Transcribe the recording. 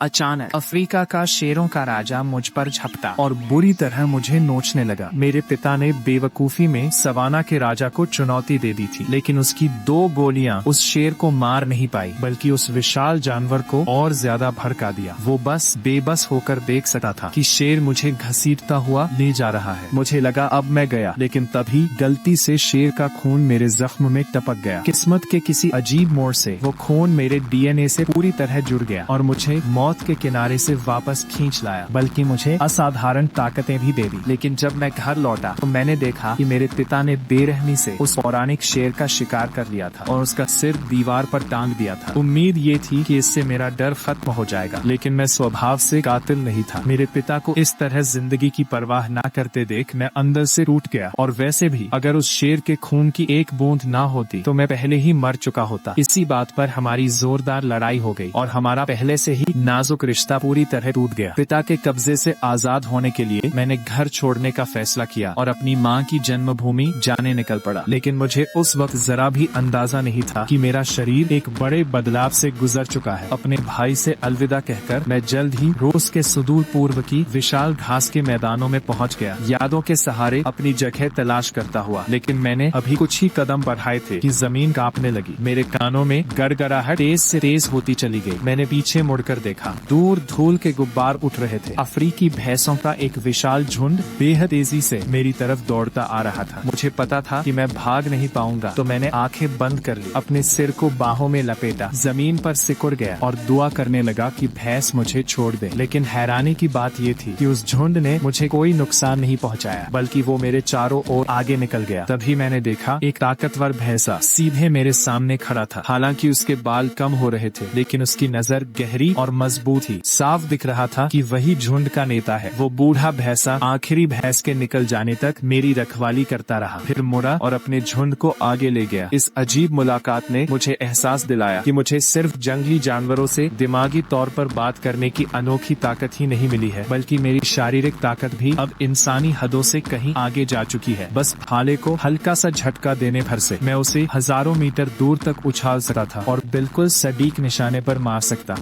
अचानक अफ्रीका का शेरों का राजा मुझ पर झपटा और बुरी तरह मुझे नोचने लगा। मेरे पिता ने बेवकूफी में सवाना के राजा को चुनौती दे दी थी, लेकिन उसकी 2 गोलियां उस शेर को मार नहीं पाई, बल्कि उस विशाल जानवर को और ज्यादा भड़का दिया। वो बस बेबस होकर देख सकता था कि शेर मुझे घसीटता हुआ ले जा रहा है। मुझे लगा अब मैं गया, लेकिन तभी गलती से शेर का खून मेरे जख्म में टपक गया। किस्मत के किसी अजीब मोड़ से वो खून मेरे डीएनए से पूरी तरह जुड़ गया और मुझे मौत के किनारे से वापस खींच लाया, बल्कि मुझे असाधारण ताकतें भी दे दी। लेकिन जब मैं घर लौटा तो मैंने देखा कि मेरे पिता ने बेरहमी से उस पौराणिक शेर का शिकार कर लिया था और उसका सिर दीवार पर टांग दिया था। उम्मीद ये थी कि इससे मेरा डर खत्म हो जाएगा, लेकिन मैं स्वभाव से कातिल नहीं था। मेरे पिता को इस तरह जिंदगी की परवाह न करते देख मैं अंदर से टूट गया। और वैसे भी अगर उस शेर के खून की एक बूंद ना होती तो मैं पहले ही मर चुका होता। इसी बात पर हमारी जोरदार लड़ाई हो गई और हमारा पहले से ही नाजुक रिश्ता पूरी तरह टूट गया। पिता के कब्जे से आजाद होने के लिए मैंने घर छोड़ने का फैसला किया और अपनी माँ की जन्मभूमि जाने निकल पड़ा। लेकिन मुझे उस वक्त जरा भी अंदाजा नहीं था कि मेरा शरीर एक बड़े बदलाव से गुजर चुका है। अपने भाई से अलविदा कहकर मैं जल्द ही रूस के सुदूर पूर्व की विशाल घास के मैदानों में पहुँच गया, यादों के सहारे अपनी जगह तलाश करता हुआ। लेकिन मैंने अभी कुछ ही कदम बढ़ाए थे कि जमीन कांपने लगी। मेरे कानों में गड़गड़ाहट तेज से तेज होती चली गई। मैंने पीछे मुड़कर देखा, दूर धूल के गुब्बार उठ रहे थे। अफ्रीकी भैंसों का एक विशाल झुंड बेहद तेजी से मेरी तरफ दौड़ता आ रहा था। मुझे पता था कि मैं भाग नहीं पाऊंगा, तो मैंने आंखें बंद कर ली, अपने सिर को बाहों में लपेटा, जमीन पर सिकुड़ गया और दुआ करने लगा कि भैंस मुझे छोड़ दे। लेकिन हैरानी की बात ये थी कि उस झुंड ने मुझे कोई नुकसान नहीं पहुंचाया, बल्कि वो मेरे चारों ओर आगे निकल गया। तभी मैंने देखा एक ताकतवर भैंसा सीधे मेरे सामने खड़ा था। हालांकि उसके बाल कम हो रहे थे, लेकिन उसकी नजर गहरी और मजबूत थी। साफ दिख रहा था कि वही झुंड का नेता है। वो बूढ़ा भैंसा आखिरी भैंस के निकल जाने तक मेरी रखवाली करता रहा, फिर मुड़ा और अपने झुंड को आगे ले गया। इस अजीब मुलाकात ने मुझे एहसास दिलाया कि मुझे सिर्फ जंगली जानवरों से दिमागी तौर पर बात करने की अनोखी ताकत ही नहीं मिली है, बल्कि मेरी शारीरिक ताकत भी अब इंसानी हदों से कहीं आगे जा चुकी है। बस भाले को हल्का सा झटका देने भर से मैं उसे हजारों मीटर दूर तक उछाल सकता था और बिल्कुल सटीक निशाने पर मार सकता।